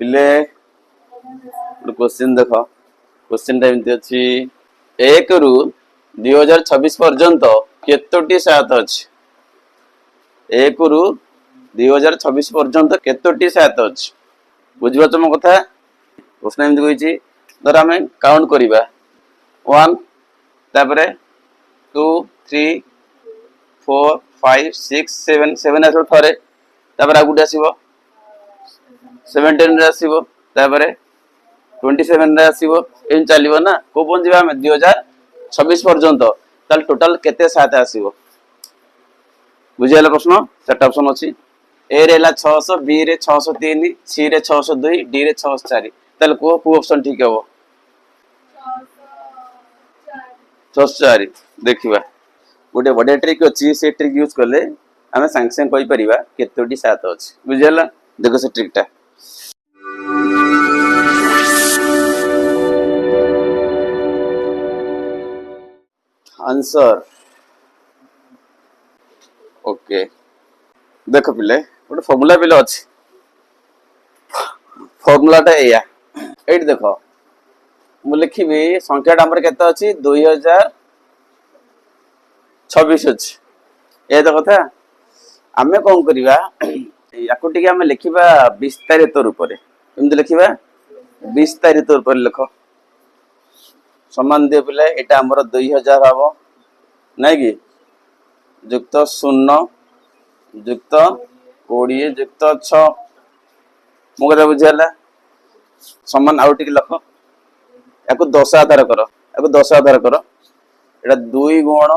पिले क्वेश्चन देख क्वेश्चन एमती अच्छी 1 रु 2026 पर्यंत केतोटी सात अच्छी 1 रु 2026 पर्यंत केतोटी सात अच्छी बुझीपार मो कथा प्रश्न एमती कही धर आम काउंट करवा 1 तापर 2 3 4 5 6 7 7 आस थे तापर आ गोटे आसो 17 रे आसो तापर 27 रे आसो एम चलो ना को पहुंचा आम 2026 पर्यंत ताल टोटाल केते सात आसो बुझीगला प्रश्न 4टा ऑप्शन अच्छी ए रे 600 बी रे 603 सी रे 602 डी रे 604 ताल को ऑप्शन ठीक हे 604 देखिबा गोटे बड़े ट्रिक अच्छी से ट्रिक यूज कले आम सांगे सांगे कही परिबा केतोटी सात अच्छी बुझीगला देखो से ट्रिकटा आंसर ओके देख पिले गोटे फॉर्मूला पिले अच्छी फॉर्मूलाटा एया एट देख मु लिखी संख्याटा हमर केते अच्छी 2026 अच्छी ए तो कथा आमे कौन करिवा याको टिके आमे लिखिबा विस्तारित रूप रे एमति लिखिबा विस्तारित रूप रे लिख समान दे पिले एटा हमर 2000 हबो नै कि युक्त 0 युक्त 20 युक्त 6 मो कथा बुझियाला समान आउ टिके लिख याको 10 आधार कर याको 10 आधार कर एटा 2 गुण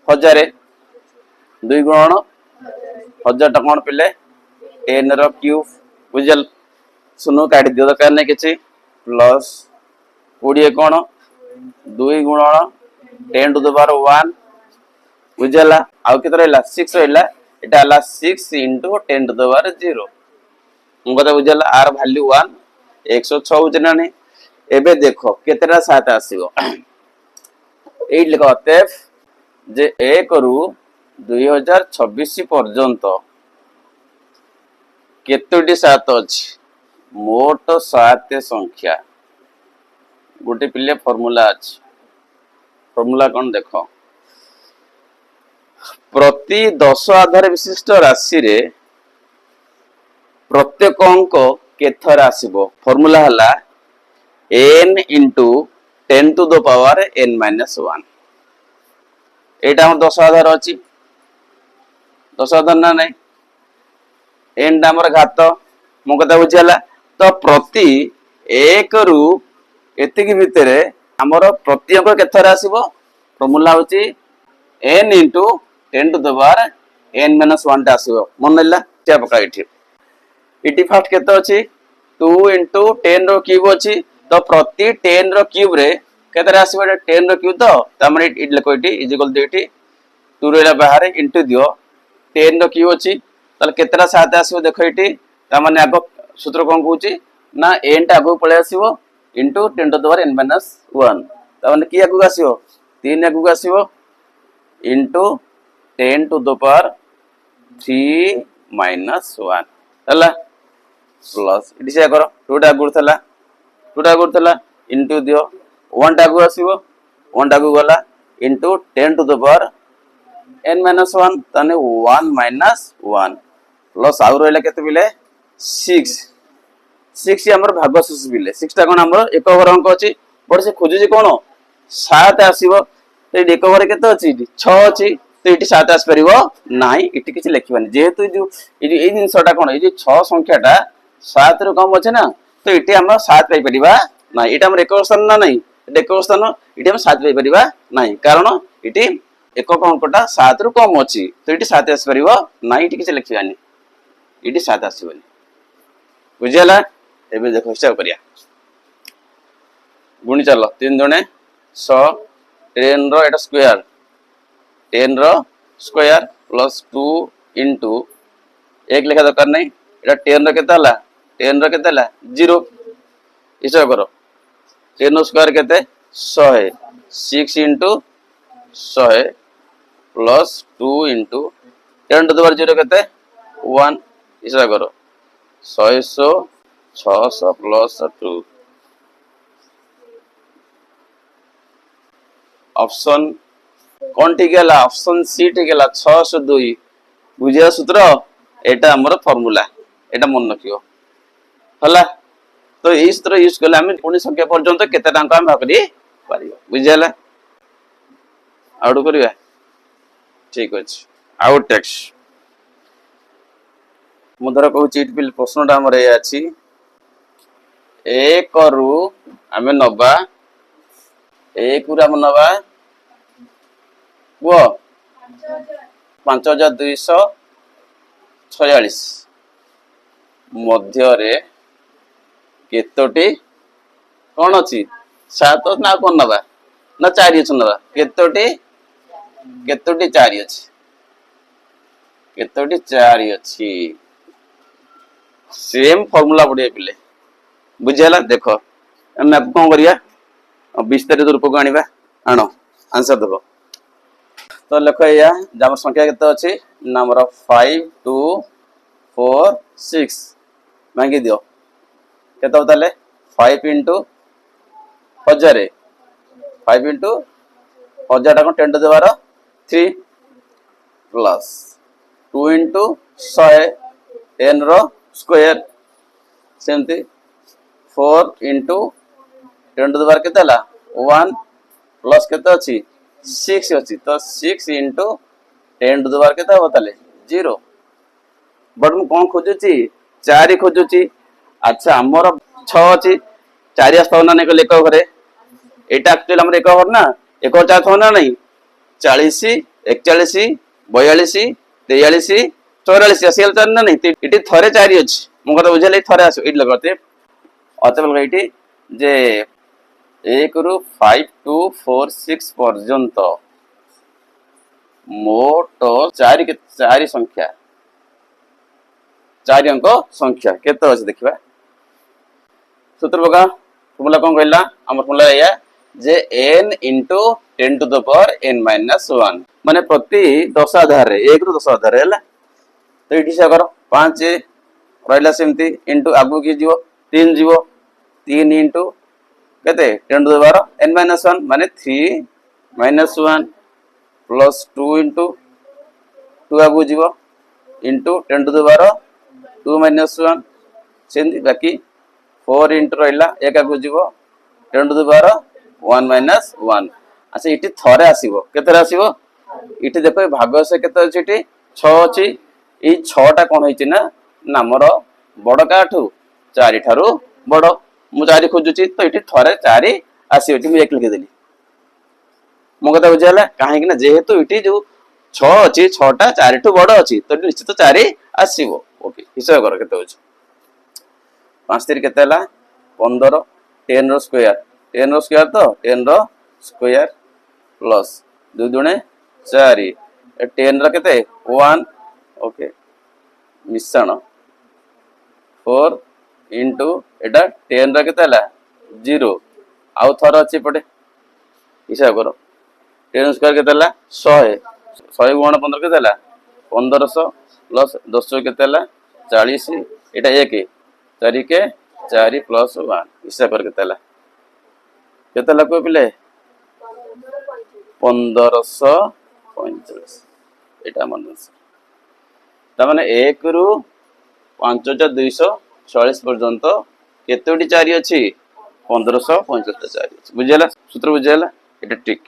1000 2 गुण 1000 टा कोन पिले 10 रो क्यूब बुझल सुनो काट दियो दरकार नै किछि प्लस 20 कोन 2 गुण 10 टू द पावर 1 बुझला आउ केते रहला 6 रहला एटा हला 6 into 10 टू द पावर 0 हम कथा बुझला आर वैल्यू 1 106 बुझना नै एबे देखो केतेटा सात आसीबो ए लिखो अतएव जे 1 रु 2026 पर्यंत केतोटी सात अछि मोट सात संख्या गोटे पिले फॉर्मूला अछि फॉर्मूला कोन देखो प्रति 10 आधार विशिष्ट राशि रे प्रत्येक अंक केथर आसीबो फॉर्मूला हला n into 10 to the power n minus 1 एटा हम 10 आधार अछि 10 आधार ना नै n टा हमर घात मो कथा बुझियाला तो प्रति 1 रु एति कि भितरे हमर प्रति अंक केथर आसीबो फॉर्मूला होची n into 10 to the power n minus 1 टा आसीबो मन नैला त्या पका इटी फर्स्ट केते अछि 2 into 10 रो क्यूब अछि तो प्रति 10 रो क्यूब रे केतरा आसीबो 10 रो क्यूब तो तमरे इट लिखो इटी इज इक्वल टू इटी 2 रेला बाहर इनटू दियो 10 रो क्यूब अछि तल केतरा साथ आसीबो देखो इटी त माने आगो सूत्र कोन कहूची ना n टा आगो पळे आसीबो into 10 to the power n minus 1 त माने की आगो आसीबो 3 आगो आसीबो into 10 to the power 3 minus 1 हला प्लस इटी से करो 2 टा आगो थला 2 टा आगो थला इनटू दियो 1 टा आगो आसीबो 1 टा आगो गला into 10 to the power n minus 1 तने 1 minus 1 प्लस आउ रहला केते बिले 6 6 हमर भागशेष बिले 6 टा कोन हमर एक ओवर अंक अछि बड से खोजु जे कोन 7 आसीबो ते एक ओवर केते अछि 6 अछि तो इटी 7 आस परिबो नाही इटी किछि लिखिबानी जेहेतु जो ए जिनसटा कोन ए जे 6 संख्याटा 7 रो कम अछि ना तो इटी हम 7 पाई परिबा ना इटा हमर एक स्थान ना नाही एक स्थान इटी हम 7 पाई परिबा नाही कारण इटी एक अंकटा 7 रु कम अछि तो इटी 7 आस परिबो नाही इटी किछि लिखिबानी इटी 7 आसीबनी बुझियला एबे देखो हिसाब करिया गुणी चलो 3 दुने 100 10 रो एटा स्क्वायर 10 रो स्क्वायर प्लस 2 into 1 लिखा दरकार नहीं एटा 10 रो केते हला 10 रो केते हला 0 हिसाब करो 10 रो स्क्वायर केते 100 6 into 100 plus 2 into 10 to the power 0 केते 1 हिसाब करो 100 600 प्लस 2 ऑप्शन कौन ठीक है ऑप्शन सी ठीक है 602 बुझिया सूत्र एटा हमर फार्मूला एटा मन रखियो हला तो एई सूत्र यूज करले हम कोनी संख्या पर्यंत केते टाका हम भाग पारियो बुझियाला आउट करिया ठीक अछि आउट टेक्स्ट मुधर कहू चीट बिल प्रश्नटा हमर ए अछि एक रु आमे नबा एक रु हम नबा वो 5246 मध्य रे केतोटी कौन अच्छी सात ना कौन नबा ना चारि अछि नबा केतोटी केतोटी चारि अछि केतोटी चारि अछि सेम फार्मूला पढ़िए पिले बुझियाला देखो हम कौन करिया विस्तारित रूप को आनिबा आनो आंसर देबो तो लेख या जम संख्या केते अछि नंबर 5246 मांगी दियो केते बताले 5 into 1000 5 into 1000 को 10 to the power 3 plus 2 into 100 10 रो स्क्वायर सेमती 4 into 10 to the power केते ला 1 प्लस केते अछि 6 अछि तो 6 into 10 to the power केते बताले 0 बट मु कोन खोजुची 4 खोजुची अच्छा हमर 6 अछि 4 आस्ताव ना ने लेख घरे एटा एक्चुअली हमर एक घर ना एक 4 थो ना नहीं 40 41 42 43 84 असियल चन ना नहीं इटी थरे 4 अछि मु कत बुझले थरे आसो इट लगते अतबल इटी जे 1 रु 5246 पर्यंत मोट 4 संख्या 4 अंक संख्या केते अछि देखिबा सूत्र बगा फॉर्मूला कोन कहला हमर फॉर्मूला या जे n into 10 to the power n minus 1 माने प्रति 10 आधार रे 1 रु 10 आधार रे हला तो इटी से करो 5 रहला सेमती इनटू आगु की जीवो 3 जीवो 3 into केते 10 to the power n minus 1 माने 3 minus 1 plus 2 into 2 आगु जीवो into 10 to the power 2 minus 1 सेमती बाकी 4 into रहला एक आगु जीवो 10 to the power 1 minus 1 अच्छा इटी थरे आसीबो केते आसीबो इटी देखो भाग से केते अछि इटी 6 अछि ई 6 टा कोन होइछि ना नामर बड़ काठू 4 ठारू बड़ मु 4 खोजुछि तो इटी थरे 4 आसी इटी मु एक लिखि देली मो कथा बुझाला काहे कि ना जेहेतु इटी जो 6 अछि 6 टा 4 ठू बड़ अछि तो निश्चित 4 आसीबो ओके हिसाब कर केते होछि 5 3 केते हला 15 10 रो स्क्वायर 10 रो स्क्वायर तो 10 रो स्क्वायर प्लस 2 दुणे 4 10 रो केते 1 ओके मिश्रण 4 into एटा 10 रो केते हला 0 आउ थर अछि पटे हिसाब करो 10 स्क्वायर केते हला 100 100 गुणन 15 केते हला 1500 प्लस 10 केते हला 40 एटा 1 4 के 4 प्लस 1 हिसाब कर केते हला केते हला को पिले 1545 एटा मन ता माने 1 रु 5246 पर्यंत केतोटी 4 अछि 1545 4 अछि बुझियला सूत्र बुझियला एटा ठीक